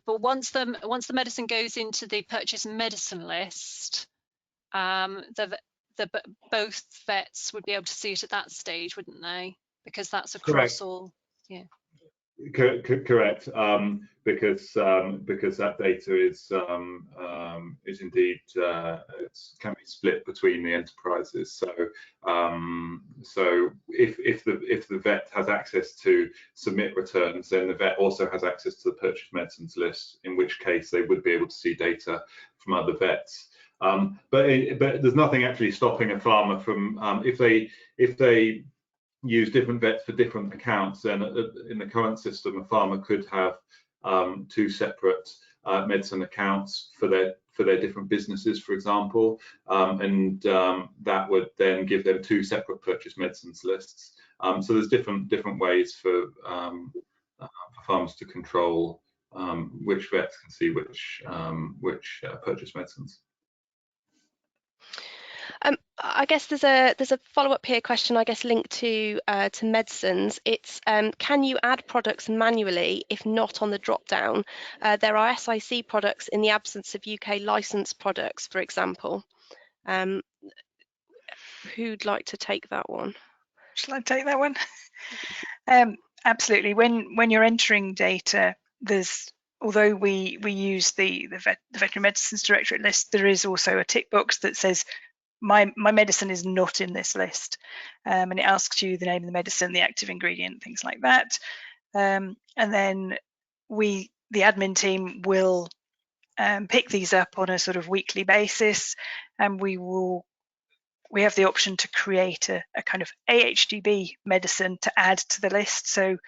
But once the medicine goes into the purchase medicine list, both vets would be able to see it at that stage, wouldn't they? Because that's across Correct. all. Yeah. Correct, because that data is indeed can be split between the enterprises. So so if the vet has access to submit returns, then the vet also has access to the purchase medicines list, in which case they would be able to see data from other vets. But there's nothing actually stopping a farmer from if they use different vets for different accounts, then in the current system a farmer could have two separate medicine accounts for their different businesses, for example, and that would then give them two separate purchase medicines lists. So there's different ways for farmers to control which vets can see which purchase medicines. I guess there's a follow-up here question, I guess, linked to medicines. It's can you add products manually if not on the drop-down? There are SIC products in the absence of UK licensed products, for example. Who'd like to take that one? Shall I take that one? Absolutely. When you're entering data, although we use the Veterinary Medicines Directorate list, there is also a tick box that says my medicine is not in this list, and it asks you the name of the medicine, the active ingredient, things like that, and then the admin team will pick these up on a sort of weekly basis, and we have the option to create a kind of AHDB medicine to add to the list, so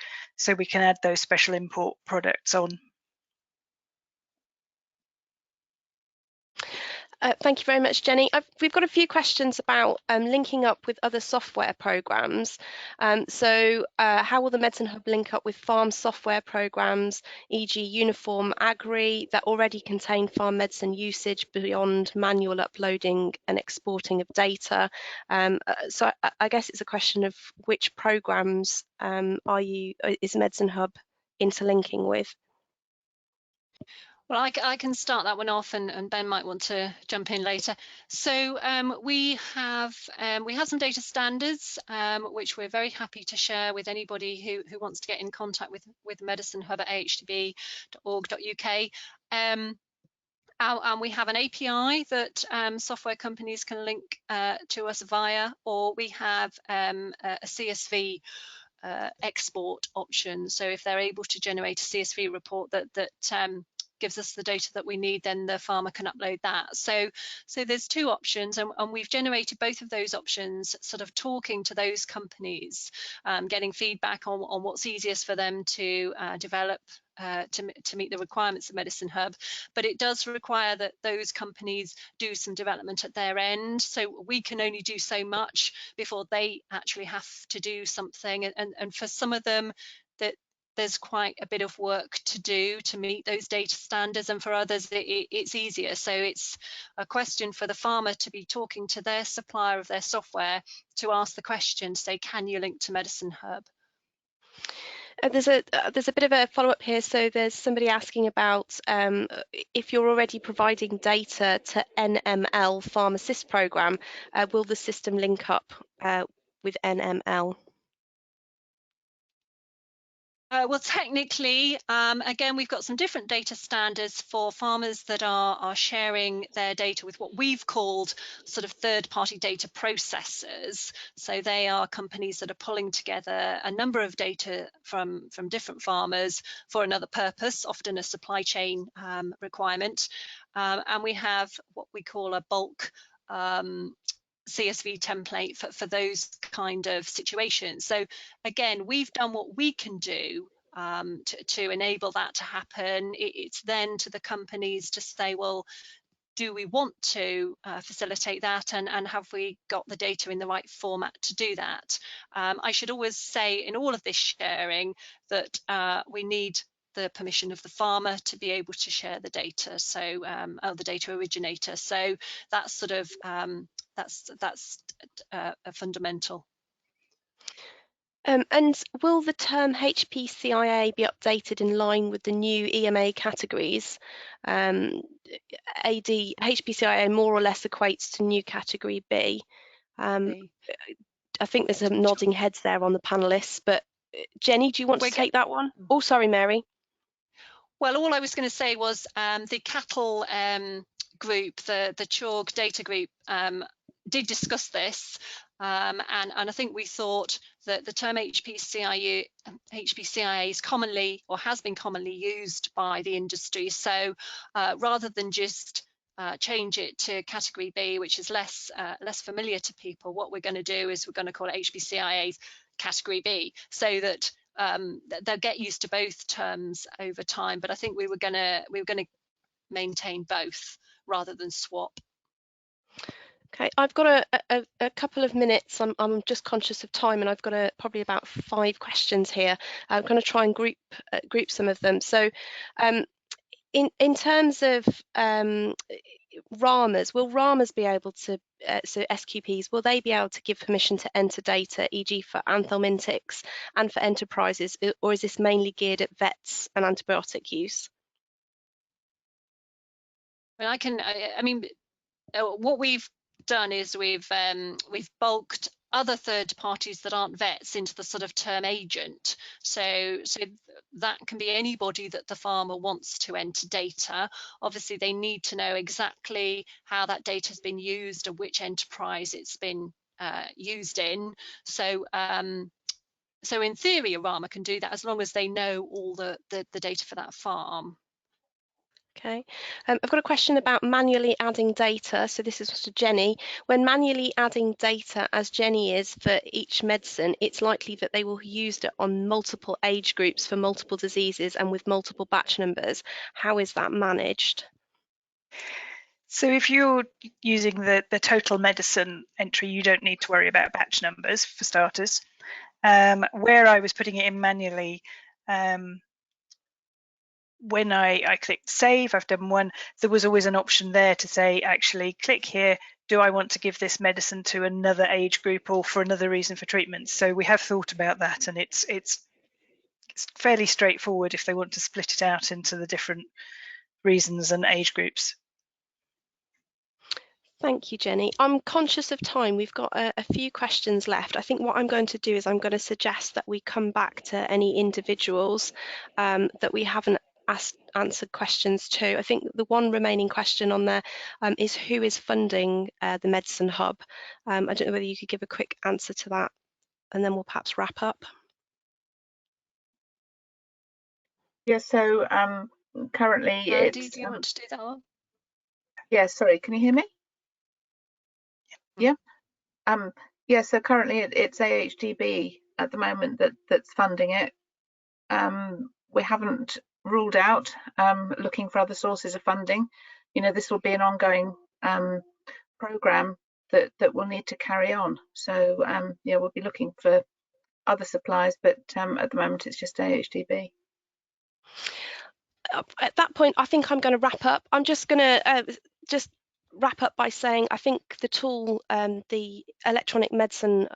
we can add those special import products on. Thank you very much, Jenny. We've got a few questions about linking up with other software programs. How will the Medicine Hub link up with farm software programs, e.g. Uniform Agri, that already contain farm medicine usage beyond manual uploading and exporting of data? So I guess it's a question of which programs is Medicine Hub interlinking with? Well, I can start that one off, and Ben might want to jump in later. So we have some data standards which we're very happy to share with anybody who wants to get in contact with Medicine Hub at ahdb.org.uk. And we have an API that software companies can link to us via, or we have a CSV export option. So if they're able to generate a CSV report that gives us the data that we need, then the farmer can upload that. So there's two options, and we've generated both of those options, sort of talking to those companies, getting feedback on what's easiest for them to develop to meet the requirements of Medicine Hub. But it does require that those companies do some development at their end. So we can only do so much before they actually have to do something. And for some of them, that there's quite a bit of work to do to meet those data standards, and for others it's easier. So it's a question for the farmer to be talking to their supplier of their software to ask the question, say, can you link to Medicine Hub? There's a bit of a follow-up here. So there's somebody asking about if you're already providing data to NML Farm Assist program, will the system link up with NML? Well, technically, again, we've got some different data standards for farmers that are sharing their data with what we've called sort of third-party data processors. So they are companies that are pulling together a number of data from different farmers for another purpose, often a supply chain requirement. And we have what we call a bulk CSV template for those kind of situations. So again, we've done what we can do to enable that to happen. It's then to the companies to say, well, do we want to facilitate that, and have we got the data in the right format to do that? I should always say in all of this sharing that we need the permission of the farmer to be able to share the data, so the data originator. So that's sort of that's a fundamental. And will the term Hpcia be updated in line with the new EMA categories? Hpcia more or less equates to new category B. I think there's some nodding heads there on the panelists, but Jenny, do you want to take that one? Oh, sorry, Mary. Well, all I was going to say was the cattle group, the CHORG data group, did discuss this, and I think we thought that the term Hpcia is commonly, or has been commonly used by the industry. So rather than just change it to category B, which is less familiar to people, what we're going to do is we're going to call it Hpcia category B, so that they'll get used to both terms over time. But I think we were going to maintain both rather than swap. Okay, I've got a couple of minutes. I'm just conscious of time, and I've got probably about 5 questions here. I'm going to try and group some of them. So in terms of RAMAs, will RAMAs be able to, so SQPs, will they be able to give permission to enter data, e.g. for anthelmintics and for enterprises, or is this mainly geared at vets and antibiotic use? Well, I mean, what we've done is we've bulked other third parties that aren't vets into the sort of term agent. So that can be anybody that the farmer wants to enter data. Obviously, they need to know exactly how that data has been used and which enterprise it's been used in. So so in theory, a RAMA can do that as long as they know all the data for that farm. Okay, I've got a question about manually adding data. So this is to Jenny. When manually adding data, as Jenny is for each medicine, it's likely that they will have used it on multiple age groups for multiple diseases and with multiple batch numbers. How is that managed? So if you're using the total medicine entry, you don't need to worry about batch numbers for starters. Where I was putting it in manually, when I clicked save, I've done one, there was always an option there to say, actually click here, do I want to give this medicine to another age group or for another reason for treatment? So we have thought about that, and it's fairly straightforward if they want to split it out into the different reasons and age groups. Thank you, Jenny. I'm conscious of time. We've got a few questions left. I think what I'm going to do is I'm going to suggest that we come back to any individuals that we haven't answered questions to. I think the one remaining question on there is who is funding the Medicine Hub? I don't know whether you could give a quick answer to that, and then we'll perhaps wrap up. Yes, so currently Andy, it's... do you want to do that one? Yeah, sorry, can you hear me? Yeah. Yeah, so currently it's AHDB at the moment that's funding it. We haven't ruled out looking for other sources of funding. You know, this will be an ongoing program that will need to carry on. So yeah, we'll be looking for other supplies, but at the moment it's just AHDB. At that point, I think I'm going to wrap up. I'm just going to wrap up by saying I think the tool, the electronic medicine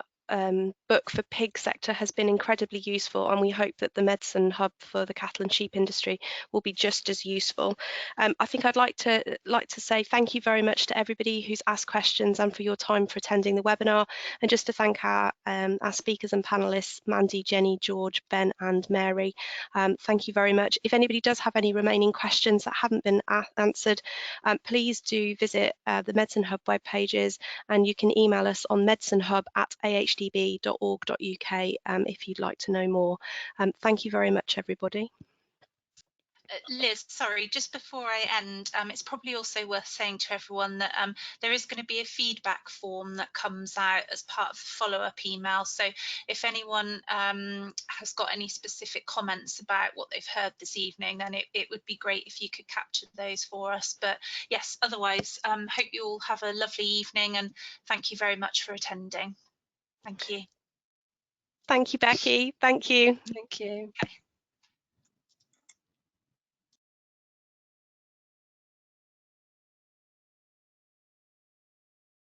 book for pig sector has been incredibly useful, and we hope that the Medicine Hub for the cattle and sheep industry will be just as useful. I think I'd like to say thank you very much to everybody who's asked questions and for your time for attending the webinar, and just to thank our speakers and panelists, Mandy, Jenny, George, Ben and Mary. Thank you very much. If anybody does have any remaining questions that haven't been answered, please do visit the Medicine Hub web pages, and you can email us on medicinehub@ahdb.org.uk if you'd like to know more. Thank you very much, everybody. Liz, sorry, just before I end, it's probably also worth saying to everyone that there is going to be a feedback form that comes out as part of the follow-up email. So if anyone has got any specific comments about what they've heard this evening, then it would be great if you could capture those for us. But yes, otherwise, hope you all have a lovely evening, and thank you very much for attending. Thank you. Thank you, Becky. Thank you. Thank you. Okay.